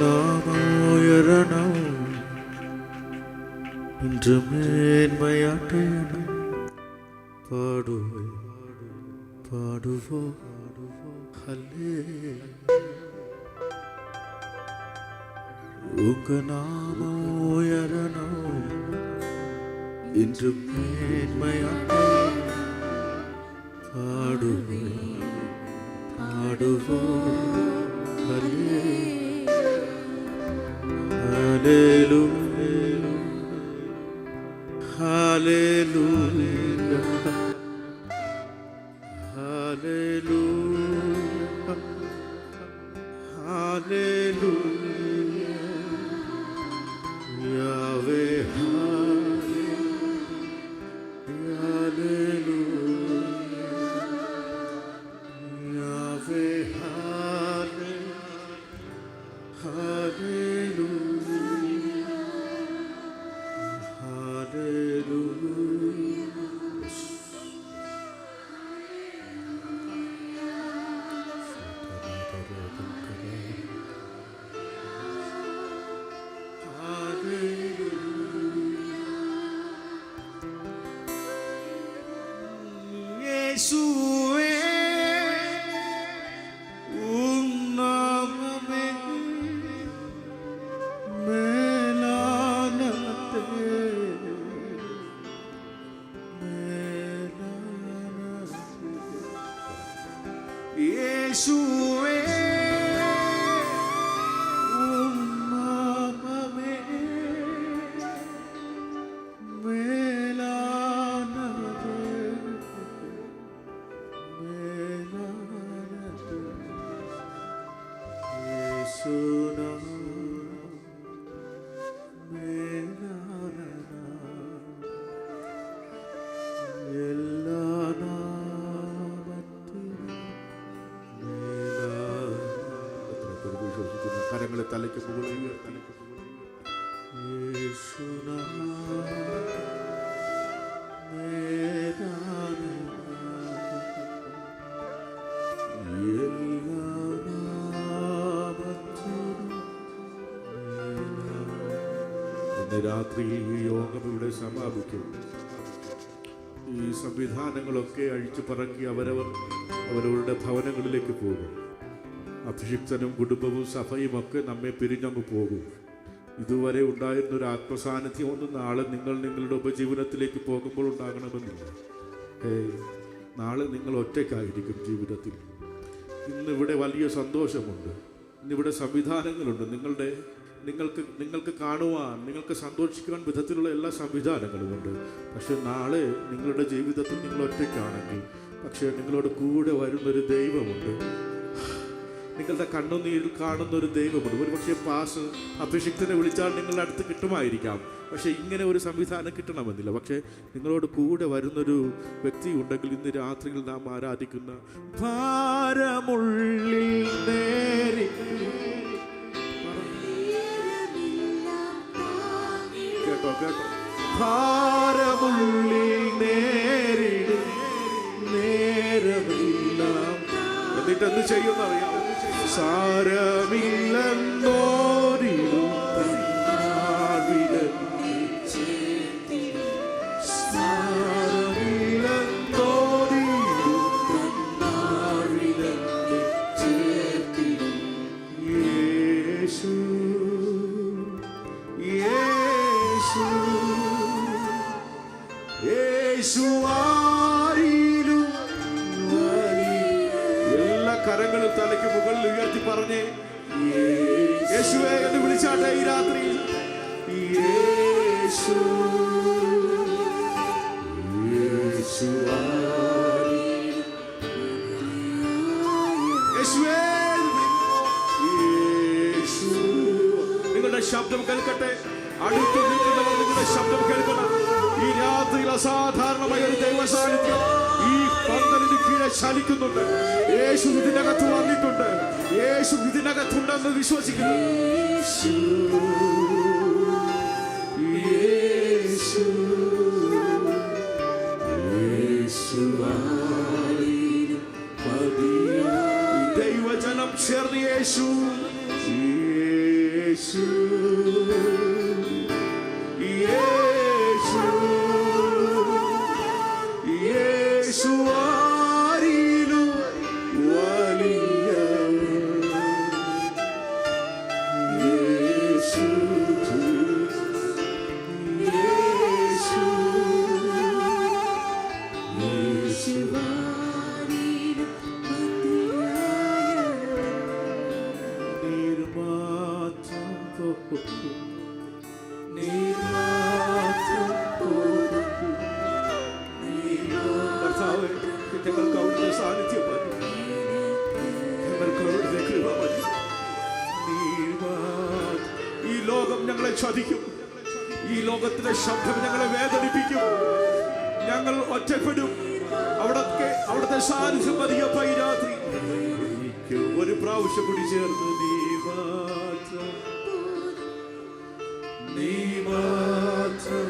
നാമോയരണം ഇன்று മേന്മയാട്ടണം പാടുവോ ഹല്ലേലൂയ. உங்க நாமோயരണം இன்று மேன்மையாட்டണം பாடுவோ Hallelujah, Hallelujah, Hallelujah, Hallelujah, Yahweh, Hallelujah, Yahweh, യേശുവേ ഉം നാമമേ മേലാനത്തെ യേശുവേ ഉം നാമമേ കരങ്ങളെ തലയ്ക്ക് മുകളിൽ ഇന്ന് രാത്രി ഈ യോഗം ഇവിടെ സമാപിക്കും. ഈ സംവിധാനങ്ങളൊക്കെ അഴിച്ചു പറക്കി അവരവരുടെ ഭവനങ്ങളിലേക്ക് പോകും. അഭിഷിക്തനും കുടുംബവും സഭയും ഒക്കെ നമ്മെ പിരിഞ്ഞങ്ങ് പോകും. ഇതുവരെ ഉണ്ടായിരുന്നൊരു ആത്മസാന്നിധ്യമൊന്നും നാളെ നിങ്ങളുടെ ഉപജീവനത്തിലേക്ക് പോകുമ്പോൾ ഉണ്ടാകണമെന്നില്ല. നാളെ നിങ്ങൾ ഒറ്റയ്ക്കായിരിക്കും ജീവിതത്തിൽ. ഇന്നിവിടെ വലിയ സന്തോഷമുണ്ട്, ഇന്നിവിടെ സംവിധാനങ്ങളുണ്ട്. നിങ്ങൾക്ക് കാണുവാൻ, നിങ്ങൾക്ക് സന്തോഷിക്കുവാൻ വിധത്തിലുള്ള എല്ലാ സംവിധാനങ്ങളുമുണ്ട്. പക്ഷെ നാളെ നിങ്ങളുടെ ജീവിതത്തിൽ നിങ്ങൾ ഒറ്റയ്ക്കാണെങ്കിൽ, പക്ഷേ നിങ്ങളോട് കൂടെ വരുന്നൊരു ദൈവമുണ്ട്. നിങ്ങളുടെ കണ്ണുനീരിൽ കാണുന്നൊരു ദൈവമുണ്ട്. ഒരു പക്ഷേ പാസ് അഭിഷിക്തനെ വിളിച്ചാൽ നിങ്ങളുടെ അടുത്ത് കിട്ടുമായിരിക്കാം, പക്ഷേ ഇങ്ങനെ ഒരു സംവിധാനം കിട്ടണമെന്നില്ല. പക്ഷേ നിങ്ങളോട് കൂടെ വരുന്നൊരു വ്യക്തി ഉണ്ടെങ്കിൽ ഇന്ന് രാത്രിയിൽ നാം ആരാധിക്കുന്ന ഭാരമുള്ളിൽ നേരി കേട്ടോ ഭാരമുള്ളിൽ നേരിടും നേരമെല്ലാം എന്നിട്ട് എന്ത് ചെയ്യുന്നറിയാം? സാരമില്ലെന്നോരിടും കരങ്ങളും തലയ്ക്ക് മുകളിൽ ഉയർത്തി പറഞ്ഞേ, യേശുവേ എന്ന് വിളിച്ചാട്ടെ ഈ രാത്രി. യേശു നിങ്ങളുടെ ശബ്ദം കേൾക്കട്ടെ. അടുത്ത് നിൽക്കുന്നവർ നിങ്ങളുടെ ശബ്ദം കേൾക്കണം. ഈ രാത്രിയിൽ അസാധാരണമായ ഒരു ദൈവ സാന്നിധ്യം ഈ പന്തലിന് കീഴെ ചലിക്കുന്നുണ്ട്. യേശു ഇതിനകത്ത് വന്നിട്ടുണ്ട്. യേശു ഇതിനകത്തുണ്ടെന്ന് വിശ്വസിക്കുന്നു. ദൈവജനം ചേർന്ന് യേശു ഞങ്ങൾക്ക് അവിടുത്തെ സാന്നിധ്യം മതി, ഞങ്ങൾക്ക് അവിടുത്തെ കൃപ മതി. ഈ ലോകം ഞങ്ങളെ ചതിക്കും, ഈ ലോകത്തിലെ ശബ്ദം ഞങ്ങളെ വേദനിപ്പിക്കും, ഞങ്ങൾ ഒറ്റപ്പെടും. അവിടുത്തെ സാന്നിധ്യം മതിയപ്പ ഈ രാത്രി. എനിക്ക് ഒരു പ്രാവശ്യം കൂടി ചേർന്ന് നീ മാത്രം, നീ മാത്രം,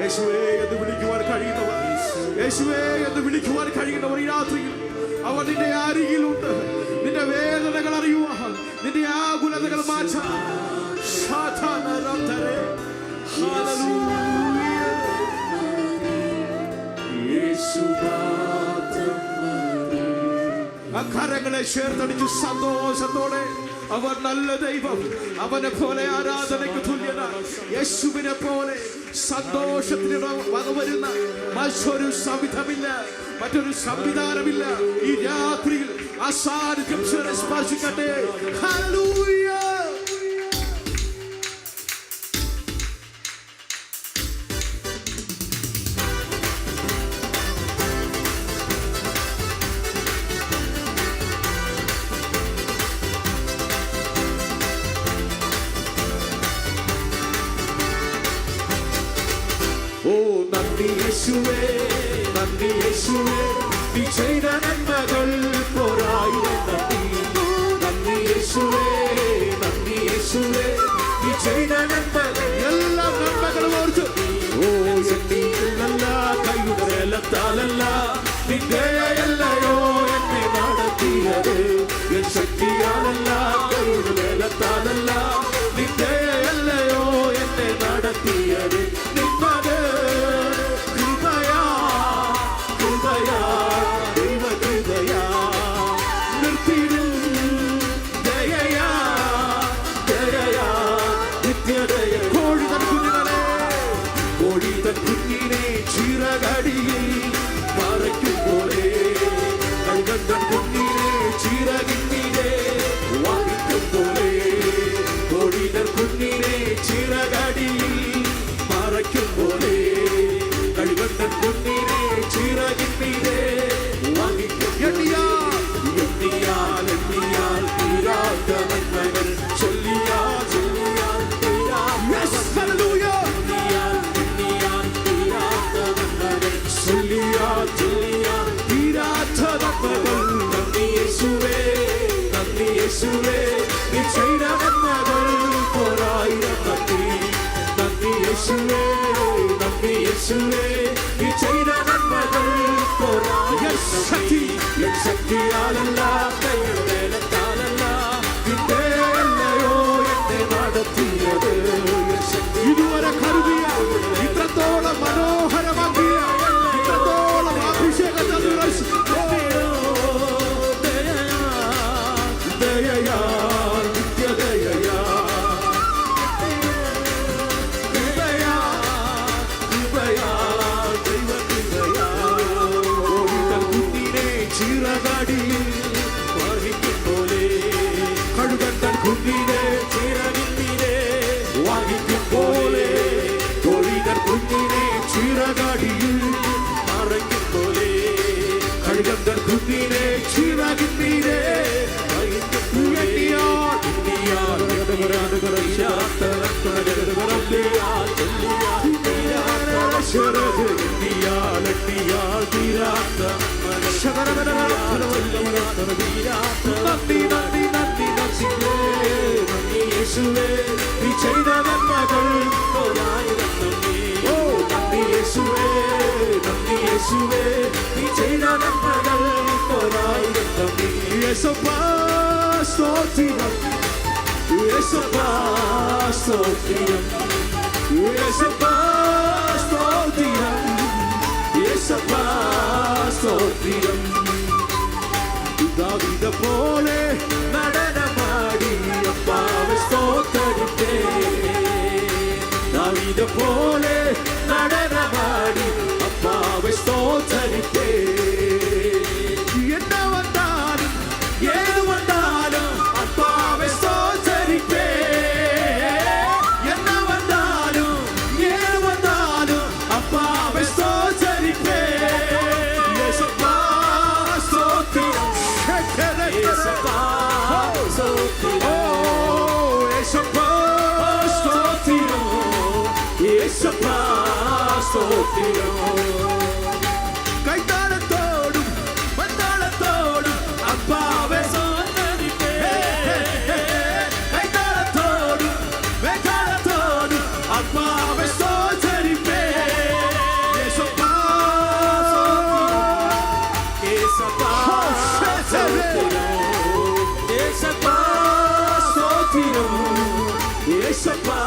യേശുവേ എന്ന് വിളിക്കുവാൻ കഴിയുന്നവർ, യേശുവേ എന്ന് വിളിക്കുവാൻ കഴിയുന്നവർ ഈ രാത്രിയിൽ അവർ നിന്റെ അരികിലുണ്ട്. നിന്റെ വേദനകൾ അറിയുവാൻ, നിന്റെ ആകുലതകൾ മാറ്റാൻ. കരങ്ങളെ ചേർത്തടിച്ച് സന്തോഷത്തോടെ അവർ നല്ല ദൈവം, അവനെ പോലെ ആരാധനയ്ക്ക് തുല്യനാണ്. യേശുവിനെ പോലെ സന്തോഷത്തിന് വകവരുന്ന മറ്റൊരു സംവിധമില്ല, മറ്റൊരു സംവിധാനമില്ല. ഈ രാത്രിയിൽ അസാന്നിധ്യം സ്പർശിക്കട്ടെ. ഹല്ലേലൂയ. ഓ നന്ദി യേശുവേ, നന്ദി യേശുവേ, നീ ചെയ്ത നന്മകൾ പോരായിരം നന്ദി. നന്ദി യേശുവേ, നന്ദി യേശുവേ, നീ ചെയ്ത നന്മകൾ, എല്ലാ നന്മകളും ഓർത്ത്. ഓ ശക്തിയിലല്ല, കൈയുടെ ബലത്താലല്ല, നിന്റെ അല്ലയോ എന്നെ നടത്തിയത്. എൻ ശക്തിയാലല്ല, കൈയുടെ ബലത്താലല്ല, നിന്റെ അല്ലയോ എന്നെ നടത്തിയത്. കുഞ്ഞിനെ ചിറകടിയിൽ മറയ്ക്കും പോലെ, കൽകണ്ടൻ കുഞ്ഞിനെ ചിറകിന്നിടെ വാങ്ങിക്കും പോലെ, കോടിതൻ കുഞ്ഞിനെ ചിറകടിയിൽ മറയ്ക്കും പോലെ, കൽകണ്ടൻ കുഞ്ഞിനെ ചിറകിന്നിടെ വാങ്ങിക്കും. എണ്ണിയാൽ എണ്ണിയാൽ തീരാത്ത നന്മകൾ, ചൊല്ലിയാൽ ചൊല്ലിയാൽ തീരാത്ത നന്മകൾ. നന്ദി യേശുവേ, നന്ദി യേശുവേ, നീ ചെയ്ത നന്മകൾ പോരായിരം നന്ദി. നന്ദി യേശുവേ, നന്ദി യേശുവേ, നീ ചെയ്ത നന്മകൾ പോരായിരം ശക്തി. എൻ ശക്തിയാലല്ല, കൈയുടെ ബലത്താലല്ല, നിന്റെ അല്ലയോ എന്നെ നടത്തിയത്. ഇതുവരെ കരുതിയ, ഇത്രത്തോളം മനോഹരമാക്കിയ, ഇത്രത്തോളം അഭിഷേകത്തെ ചിറകടിയിൽ വഹിക്കും പോലെ, കഴുകണ്ടൻ കുഞ്ഞിനെ ചിറകിന്നിരെ വഹിക്കും പോലെ, കോഴിതൻ കുഞ്ഞിനെ ചിറകടിയിൽ മറയ്ക്കും പോലെ, കഴുകണ്ടൻ കുഞ്ഞിനെ ചിറകിന്നിരെ വഹിക്കും പോലെ. നന്ദി നന്ദി നന്ദി യേശുവേ, നീ ചെയ്ത നന്മകൾ യേശുവേ നന്ദി യേശുവേ നീ ചെയ്ത നന്മകൾ ഒരായിരം നന്ദി യേശപ്പാ സ്തോത്രം യേശപ്പാ സ്തോത്രം യേശപ്പാ സ്തോത്രം യേശപ്പാ സ്തോത്രം ദാവീദ് പോലെ നടനമാടി അപ്പാവെ സ്തോത്രത്തെ ദാവീദ് പോലെ നടനമാടി അപ്പാവെ സ്തോത്രത്തെ என்ன வந்தாலும் ஏது வந்தாலும் அப்பாவை ஸ்தோத்தரிப்பே என்ன வந்தாலும் ஏது வந்தாலும் அப்பாவை ஸ்தோத்தரிப்பே இயேசுப்பா ஸ்தோத்திரம் இயேசுப்பா ஸ்தோத்திரம் இயேசுப்பா ஸ்தோத்திரம் இயேசுப்பா ஸ்தோத்திரம் கைத்தாளத்தோடும் மத்தாளத்தோடும் அப்பாவை ஸ்தோத்தரிப்பே கைத்தாளத்தோடும் மேத்தாளத்தோடும் அப்பாவை ஸ்தோத்தரிப்பே இயேசுப்பா இயேசுப்பா ஸ்தோத்திரம் இயேசுப்பா ஸ்தோத்திரம் இயேசுப்பா